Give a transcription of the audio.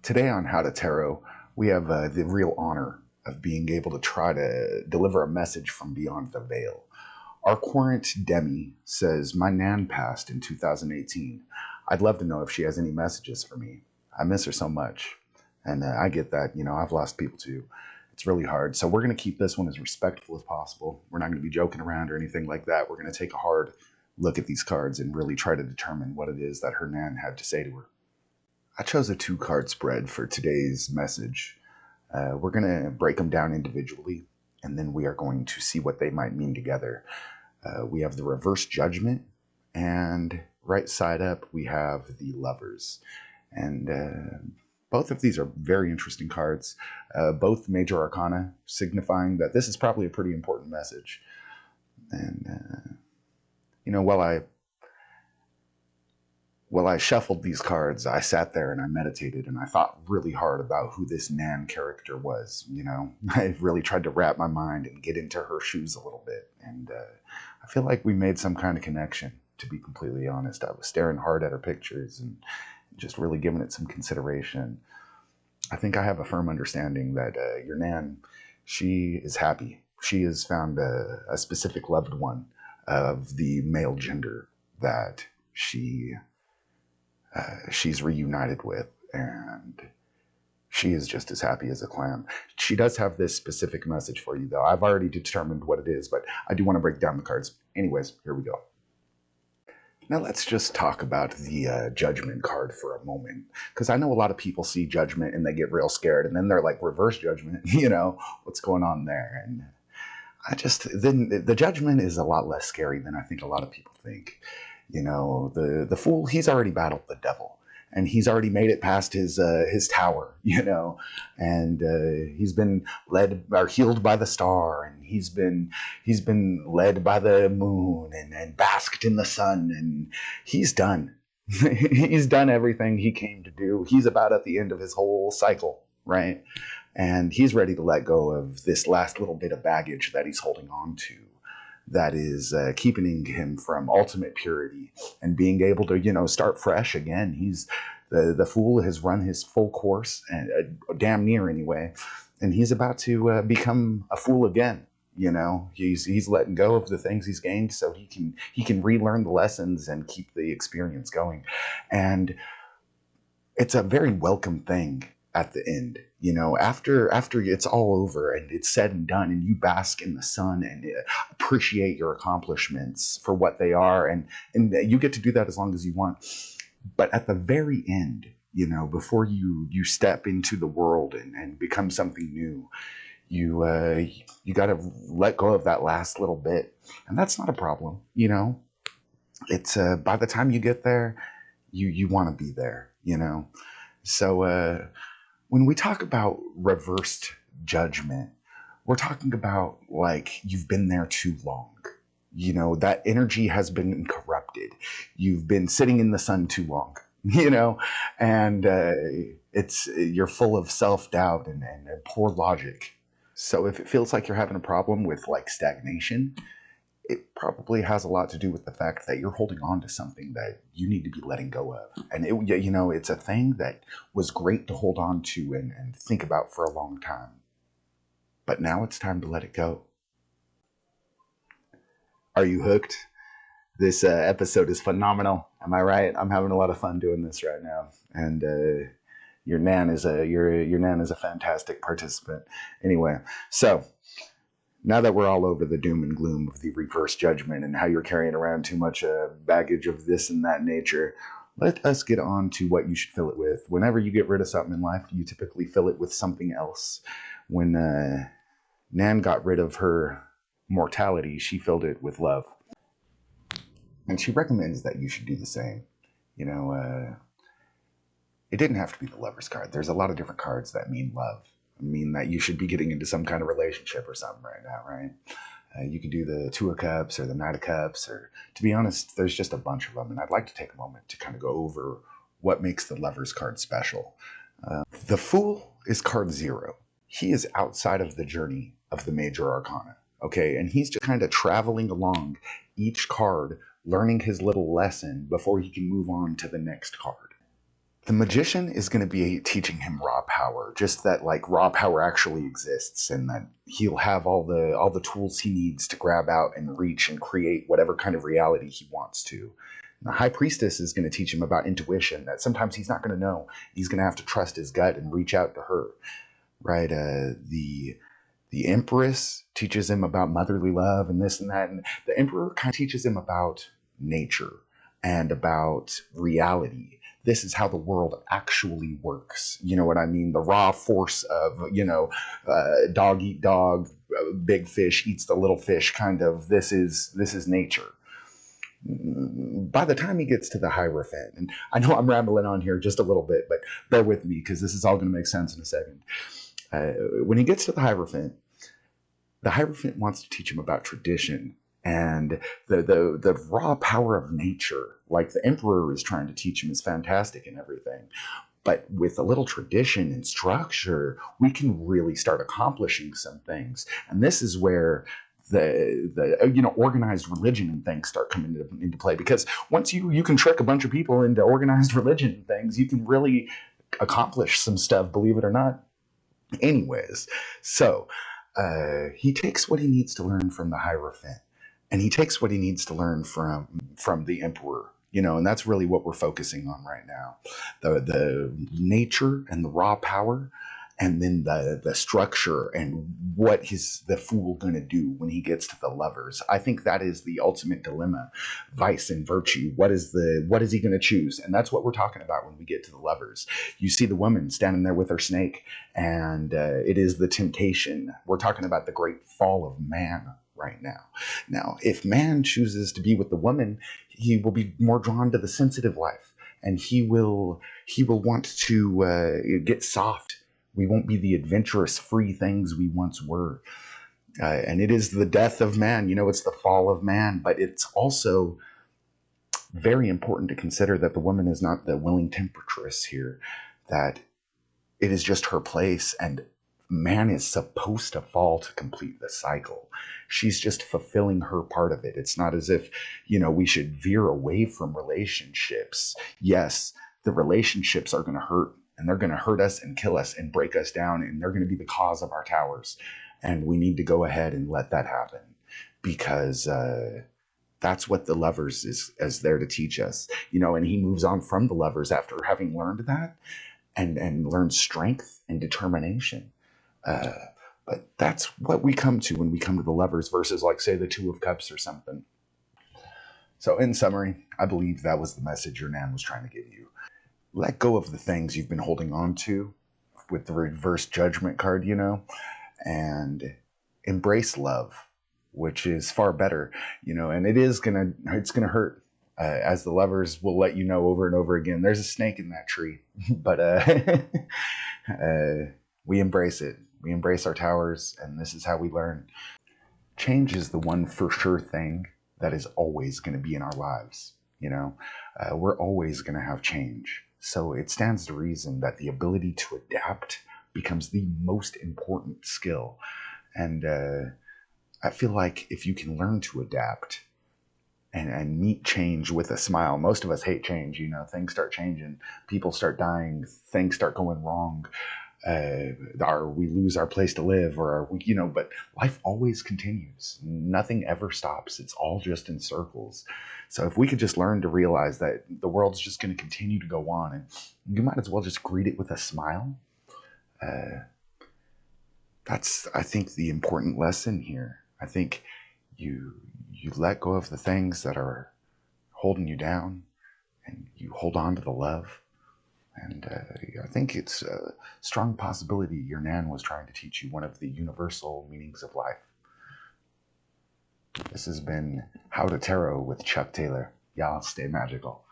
Today on How to Tarot, we have the real honor of being able to try to deliver a message from beyond the veil. Our current Demi says, "My Nan passed in 2018. I'd love to know if she has any messages for me. I miss her so much." And I get that, I've lost people too. It's really hard. So we're going to keep this one as respectful as possible. We're not going to be joking around or anything like that. We're going to take a hard look at these cards and really try to determine what it is that her Nan had to say to her. I chose a 2-card spread for today's message. We're going to break them down individually, and then we are going to see what they might mean together. We have the Reverse Judgment, and right side up, we have the Lovers. And both of these are very interesting cards, both major arcana, signifying that this is probably a pretty important message. And, while I shuffled these cards, I sat there and I meditated and I thought really hard about who this Nan character was. I really tried to wrap my mind and get into her shoes a little bit. And I feel like we made some kind of connection, to be completely honest. I was staring hard at her pictures and just really giving it some consideration. I think I have a firm understanding that your Nan, she is happy. She has found a specific loved one of the male gender that she's reunited with, and she is just as happy as a clam. She does have this specific message for you, though. I've already determined what it is, but I do want to break down the cards. Anyways, here we go. Now let's just talk about the Judgment card for a moment, because I know a lot of people see Judgment and they get real scared, and then they're like, Reverse Judgment, what's going on there? And then the Judgment is a lot less scary than I think a lot of people think. The Fool, he's already battled the devil, and he's already made it past his tower, and he's been led or healed by the star, and he's been led by the moon and basked in the sun, and he's done. He's done everything he came to do. He's about at the end of his whole cycle, right? And he's ready to let go of this last little bit of baggage that he's holding on to, that is keeping him from ultimate purity and being able to, start fresh again. The Fool has run his full course, and damn near anyway, and he's about to become a fool again. He's letting go of the things he's gained so he can relearn the lessons and keep the experience going. And it's a very welcome thing at the end. After it's all over and it's said and done, and you bask in the sun and appreciate your accomplishments for what they are, and you get to do that as long as you want. But at the very end, before you step into the world and become something new, you got to let go of that last little bit, and that's not a problem. It's by the time you get there, you want to be there. So when we talk about reversed judgment, we're talking about like you've been there too long. That energy has been corrupted. You've been sitting in the sun too long, and you're full of self-doubt and poor logic. So if it feels like you're having a problem with like stagnation, it probably has a lot to do with the fact that you're holding on to something that you need to be letting go of. And it's a thing that was great to hold on to and think about for a long time. But now it's time to let it go. Are you hooked? This episode is phenomenal. Am I right? I'm having a lot of fun doing this right now. And your Nan is a fantastic participant. Anyway, so now that we're all over the doom and gloom of the reverse judgment and how you're carrying around too much baggage of this and that nature, let us get on to what you should fill it with. Whenever you get rid of something in life, you typically fill it with something else. When Nan got rid of her mortality, she filled it with love. And she recommends that you should do the same. It didn't have to be the Lover's card. There's a lot of different cards that mean love. Mean that you should be getting into some kind of relationship or something right now, right? You could do the Two of Cups or the Knight of Cups, or to be honest, there's just a bunch of them. And I'd like to take a moment to kind of go over what makes the Lover's card special. The Fool is card 0. He is outside of the journey of the major arcana, okay? And he's just kind of traveling along each card, learning his little lesson before he can move on to the next card. The magician is going to be teaching him raw power, just that like raw power actually exists, and that he'll have all the tools he needs to grab out and reach and create whatever kind of reality he wants to. The high priestess is going to teach him about intuition, that sometimes he's not going to know. He's going to have to trust his gut and reach out to her, right? The empress teaches him about motherly love and this and that, and the emperor kind of teaches him about nature and about reality. This is how the world actually works. You know what I mean? The raw force of, dog eat dog, big fish eats the little fish kind of. This is nature. By the time he gets to the Hierophant, and I know I'm rambling on here just a little bit, but bear with me because this is all going to make sense in a second. When he gets to the Hierophant wants to teach him about tradition and the raw power of nature, like the Emperor is trying to teach him, is fantastic and everything. But with a little tradition and structure, we can really start accomplishing some things. And this is where the organized religion and things start coming into play, because once you can trick a bunch of people into organized religion and things, you can really accomplish some stuff, believe it or not. Anyways, so he takes what he needs to learn from the Hierophant, and he takes what he needs to learn from the Emperor. And that's really what we're focusing on right now: the nature and the raw power, and then the structure and what is the fool going to do when he gets to the lovers. I think that is the ultimate dilemma: vice and virtue. What is he going to choose? And that's what we're talking about when we get to the lovers. You see the woman standing there with her snake, and it is the temptation. We're talking about the great fall of man right now. Now, if man chooses to be with the woman, he will be more drawn to the sensitive life, and he will want to get soft. We won't be the adventurous, free things we once were. And it is the death of man. It's the fall of man. But it's also very important to consider that the woman is not the willing temptress here, that it is just her place, and man is supposed to fall to complete the cycle. She's just fulfilling her part of it. It's not as if, we should veer away from relationships. Yes, the relationships are going to hurt, and they're going to hurt us and kill us and break us down, and they're going to be the cause of our towers. And we need to go ahead and let that happen, because that's what the lovers is there to teach us. And he moves on from the lovers after having learned that, and learns strength and determination. But that's what we come to when we come to the lovers versus, like, say, the Two of Cups or something. So in summary, I believe that was the message your nan was trying to give you. Let go of the things you've been holding on to with the reverse judgment card, and embrace love, which is far better, and it's gonna hurt. As the lovers will let you know over and over again, there's a snake in that tree, but we embrace it. We embrace our towers, and this is how we learn. Change is the one for sure thing that is always going to be in our lives. We're always going to have change. So it stands to reason that the ability to adapt becomes the most important skill. And I feel like if you can learn to adapt and meet change with a smile. Most of us hate change. Things start changing, people start dying, things start going wrong. We lose our place to live, or are we, but life always continues. Nothing ever stops. It's all just in circles. So if we could just learn to realize that the world's just going to continue to go on, and you might as well just greet it with a smile. That's, I think, the important lesson here. I think you let go of the things that are holding you down, and you hold on to the love. And I think it's a strong possibility your nan was trying to teach you one of the universal meanings of life. This has been How to Tarot with Chuck Taylor. Y'all stay magical.